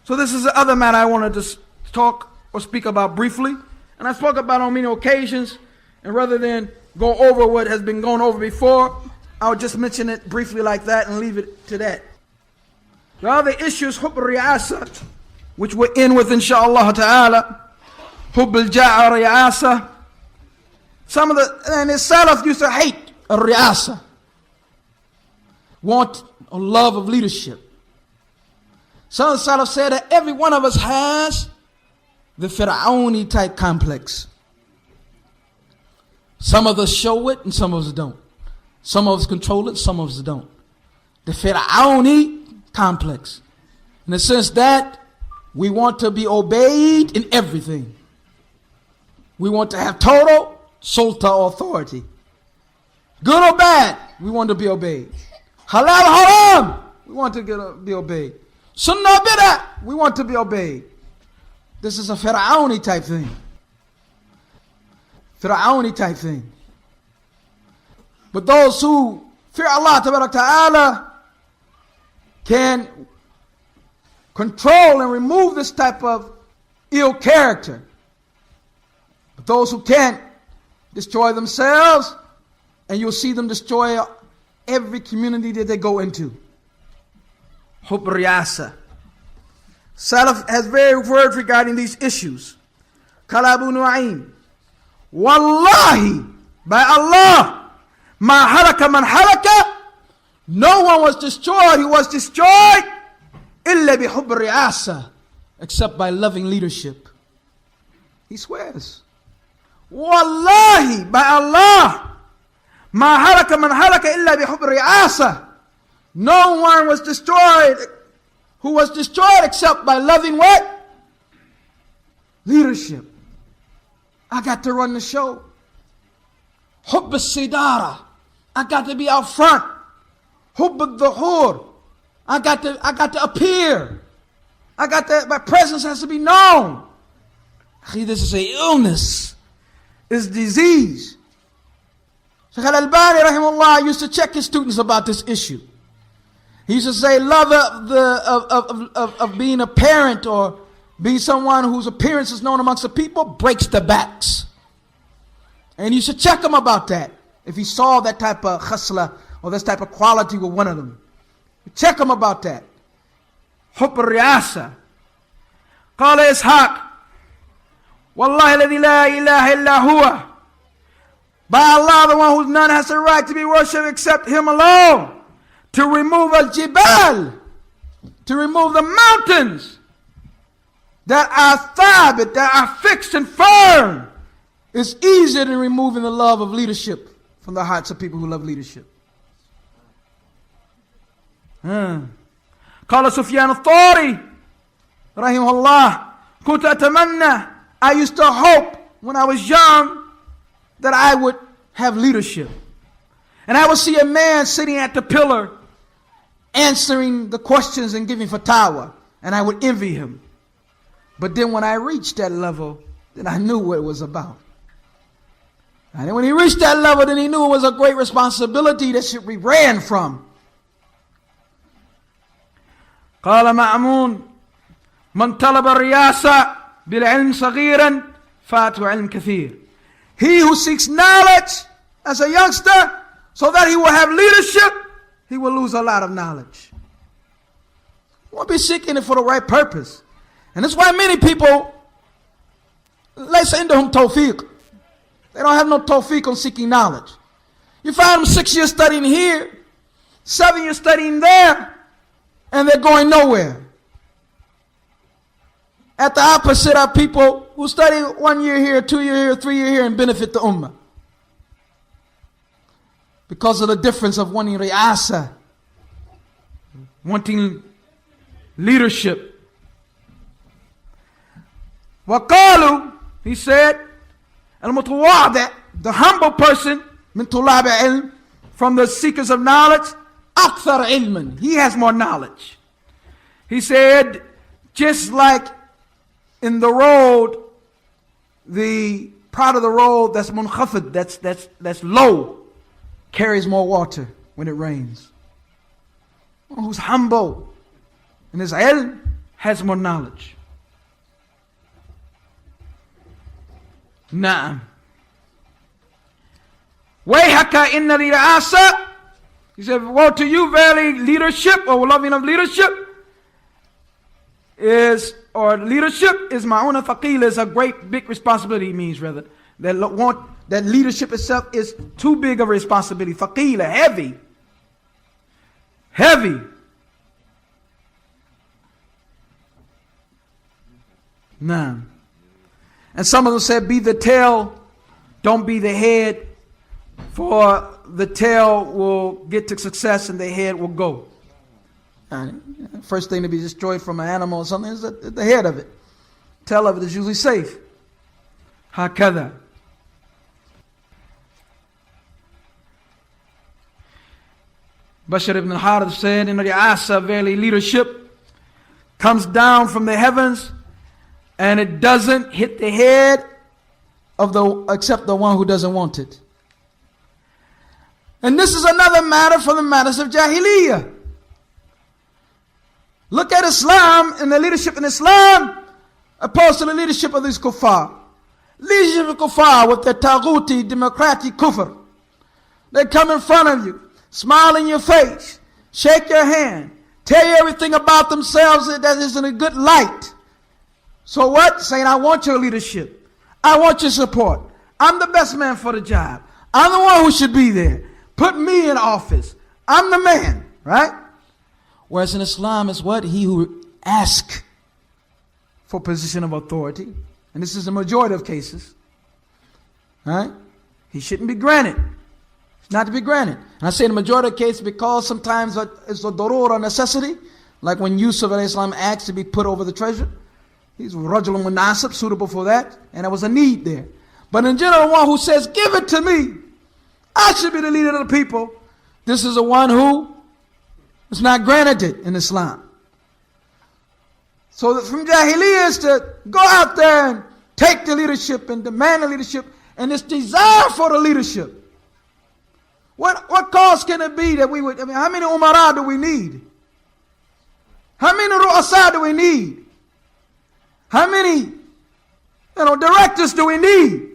So this is the other matter I wanted to talk or speak about briefly. And I spoke about on many occasions. And rather than go over what has been gone over before, I'll just mention it briefly like that and leave it to that. The other issue is Hubb al-Riyasa, which we're in with inshaAllah ta'ala. Hubb al-Ja'a Riyasa. Some of the Salaf used to hate al-Riyasa. Want a love of leadership. Some of the Salaf said that every one of us has the Fir'auni type complex. Some of us show it and some of us don't. Some of us control it, some of us don't. The Fir'auni complex. In the sense that we want to be obeyed in everything. We want to have total sulta authority. Good or bad, we want to be obeyed. Halal haram, we want to be obeyed. Sunnah bid'ah, we want to be obeyed. This is a Fir'auni type thing. Fir'auni type thing. But those who fear Allah Ta'ala can control and remove this type of ill character. But those who can't destroy themselves, and you'll see them destroy every community that they go into. Hubb Riyasa. Salaf has various words regarding these issues. Qala Abu Nu'aym, Wallahi, by Allah, ma halaka man halaka, no one was destroyed who was destroyed illa bi hubb riyasa, except by loving leadership. He swears, Wallahi, by Allah, ma halaka man halaka illa bi hubb riyasa, no one was destroyed who was destroyed except by loving what? Leadership. I got to run the show. Hubb al-Sidara, I got to be out front. Hubb al-Dhuhur, I got to appear. My presence has to be known. This is an illness. It's disease. Shaykh al-Albani rahimahullah used to check his students about this issue. He used to say love of being a parent or being someone whose appearance is known amongst the people breaks the backs. And you should check him about that. If he saw that type of khasla or this type of quality with one of them. Check him about that. Hubb al-Riyasa. قال إسحاق والله الذي لا إله إلا هو, by Allah, the one whose none has the right to be worshipped except Him alone, to remove al-jibal, to remove the mountains that are thabit, that are fixed and firm, is easier than removing the love of leadership from the hearts of people who love leadership. قال سفيان الثوري رحمه الله كنت أتمنى, I used to hope when I was young that I would have leadership. And I would see a man sitting at the pillar answering the questions and giving fatwa, and I would envy him. But then when I reached that level, then I knew what it was about. And then when he reached that level, then he knew it was a great responsibility that should be ran from. قال مأمون من طلب الرياسة بالعلم صغيرا فاته علم كثير. He who seeks knowledge as a youngster so that he will have leadership, he will lose a lot of knowledge. You won't be seeking it for the right purpose. And that's why many people, ليس عندهم توفيق. They don't have no tawfiq on seeking knowledge. You find them 6 years studying here, 7 years studying there, and they're going nowhere. At the opposite are people who study 1 year here, 2 year here, 3 year here, and benefit the ummah. Because of the difference of wanting riyasa, wanting leadership. وقالوا, he said, المتواضع, the humble person, من طلاب علم, from the seekers of knowledge, أكثر علما, he has more knowledge. He said, just like in the road, the part of the road that's munkhafid, that's low, carries more water when it rains. One who's humble in his ilm has more knowledge. Na'am. Wayhaka inna ri'asa. He said, woe to you, verily leadership, or loving of leadership is, or leadership is ma'una thaqila, is a great big responsibility, means rather. That leadership itself is too big of a responsibility. Thaqila, heavy. Heavy. Nah. And some of them said, be the tail, don't be the head, for the tail will get to success and the head will go. First thing to be destroyed from an animal or something is the head of it. Tail of it is usually safe. Hakada. Bashar ibn al-Harith said, in Ri'asa, verily leadership comes down from the heavens and it doesn't hit the head of except the one who doesn't want it. And this is another matter from the matters of Jahiliyyah. Look at Islam and the leadership in Islam opposed to the leadership of these kuffar. Leadership of kuffar with their taghuti, democratic kufr. They come in front of you, smile in your face, shake your hand, tell you everything about themselves that is in a good light. So what? Saying, I want your leadership. I want your support. I'm the best man for the job. I'm the one who should be there. Put me in office. I'm the man, right? Whereas in Islam is what? He who asks for position of authority. And this is the majority of cases. Right? He shouldn't be granted. It's not to be granted. And I say in the majority of cases because sometimes it's a darura, necessity. Like when Yusuf a.s. asked to be put over the treasure. He's rajulun munasib, suitable for that. And there was a need there. But in general, one who says, give it to me. I should be the leader of the people. This is the one who is not granted it in Islam. So from Jahiliyyah is to go out there and take the leadership and demand the leadership and this desire for the leadership. What cause can it be that we would, how many umara do we need? How many ru'asa do we need? How many directors do we need?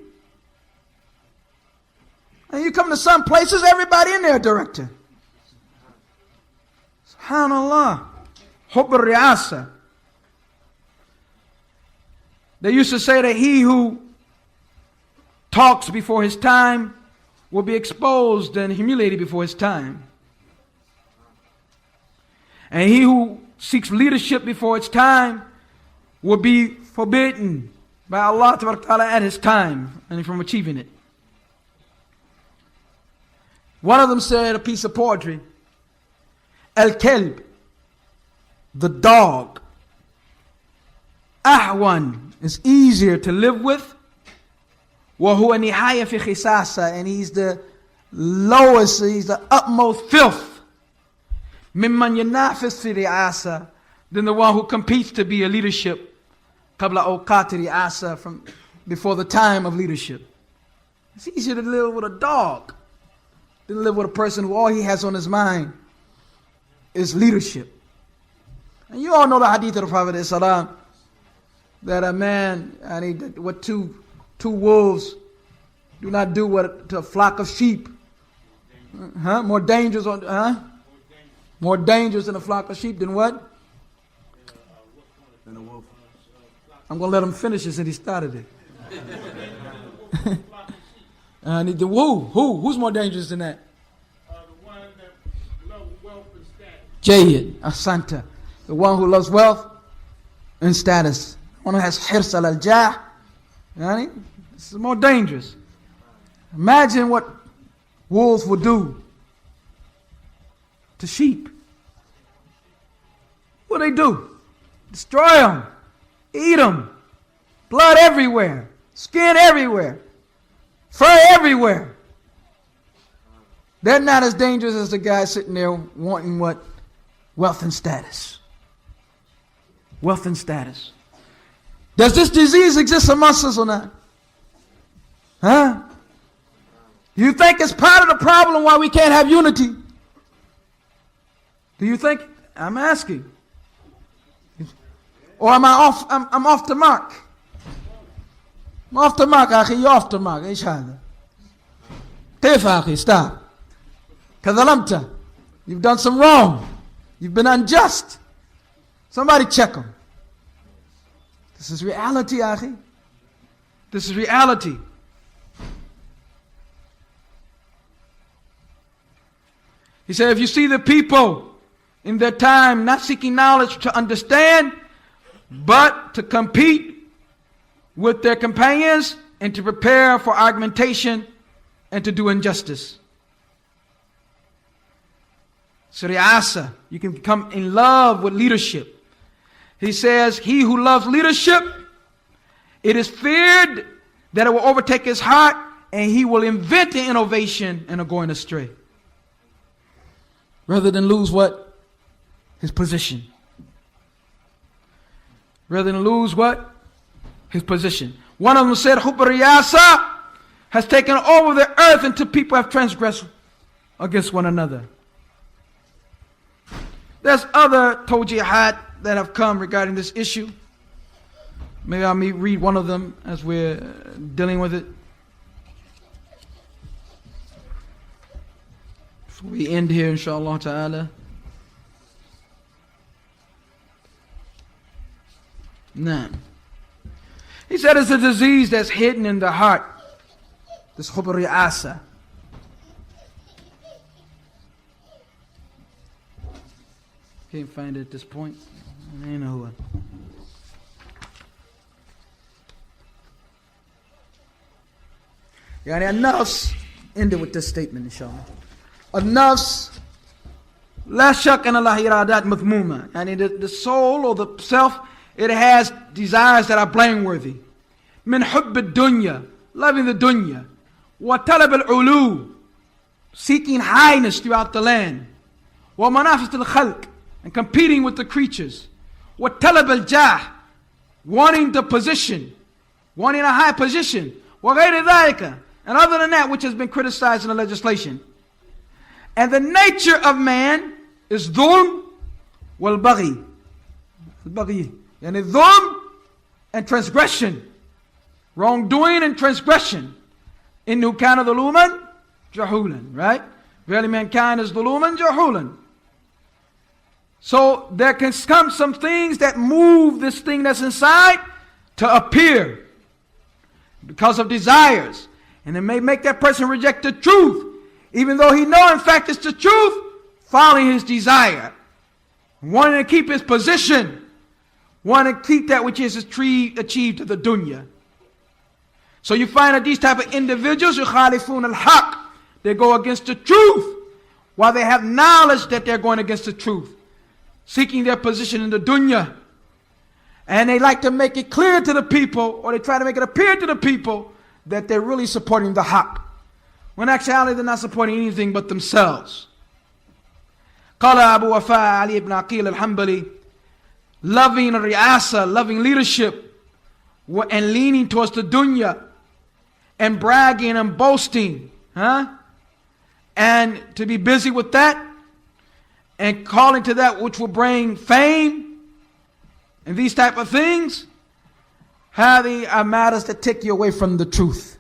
And you come to some places, everybody in there a director. SubhanAllah. Hubb al-ri'asa. They used to say that he who talks before his time will be exposed and humiliated before his time. And he who seeks leadership before its time will be forbidden by Allah Ta'ala at his time and from achieving it. One of them said a piece of poetry. Al-Kalb, the dog. Ahwan is easier to live with. وَهُوَ نِحَايَ فِي خِسَاسَ, and he's the lowest, he's the utmost filth. مِمَّنْ يَنَافِسْ فِي رِعَاسَ, than the one who competes to be a leadership. قَبْلَ أَوْقَاتِ رِعَاسَ, from before the time of leadership. It's easier to live with a dog than live with a person who all he has on his mind is leadership. And you all know the hadith of the Prophet ﷺ, that a man with two wolves do not do what to a flock of sheep. More dangerous more dangerous than a flock of sheep than what? Than a wolf. I'm going to let him finish it since he started it. Who's more dangerous than that? The one that loves wealth and status. Jayyid, Asanta. The one who loves wealth and status. One who has hirs al-jah. This is more dangerous. Imagine what wolves would do to sheep. What do they do? Destroy them. Eat them. Blood everywhere. Skin everywhere. Fur everywhere. They're not as dangerous as the guy sitting there wanting what? Wealth and status. Wealth and status. Does this disease exist amongst us or not? Huh? You think it's part of the problem why we can't have unity? Do you think? I'm asking. Or am I off? I'm off the mark. I'm off the mark, akhi. You're off the mark. ايش هذا؟ كيف akhi? Stop. كظلمت. You've done some wrong. You've been unjust. Somebody check him. This is reality, akhi. This is reality. He said, if you see the people in their time not seeking knowledge to understand, but to compete with their companions and to prepare for argumentation and to do injustice. So ri'asa, you can become in love with leadership. He says, he who loves leadership, it is feared that it will overtake his heart and he will invent an innovation and are going astray. Rather than lose what? His position. Rather than lose what? His position. One of them said, Hubb al-Riyasa has taken over the earth until people have transgressed against one another. There's other tawjihat that have come regarding this issue. Maybe I'll read one of them as we're dealing with it. Before we end here, inshallah ta'ala. Nah. He said it's a disease that's hidden in the heart. This Hubb al-Riyasa. Can't find it at this point. I know who. يعني النفس, ended with this statement inshallah. النفس لا شك أن الله إرادات مذمومة. يعني the soul or the self, it has desires that are blameworthy. من حب الدنيا, loving the dunya. وطلب العلو, seeking highness throughout the land. ومنافسة الخلق, and competing with the creatures. وطلب الجاه, wanting the position, wanting a high position. وغير ذلك, and other than that which has been criticized in the legislation. And the nature of man is dhulm wal baghi. Baghi. Yani dhulm and transgression. Wrongdoing and transgression. Innu kana dhuluman jahulan. Right? Verily mankind is dhuluman jahulan. So there can come some things that move this thing that's inside to appear because of desires. And it may make that person reject the truth, even though he know in fact it's the truth, following his desire, wanting to keep his position, wanting to keep that which is achieved to the dunya. So you find that these type of individuals, yukhalifun al-haq, they go against the truth, while they have knowledge that they're going against the truth, seeking their position in the dunya. And they like to make it clear to the people, or they try to make it appear to the people, that they're really supporting the haqq, when actually they're not supporting anything but themselves. قال Abu Wafa Ali ibn Aqil al-Hanbali, loving riyasa, loving leadership, and leaning towards the dunya, and bragging and boasting, and to be busy with that, and calling to that which will bring fame, and these type of things, هذه are matters that take you away from the truth.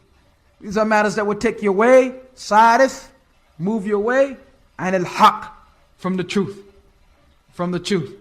These are matters that will take you away, sarif, move you away, and al-haq, from the truth. From the truth.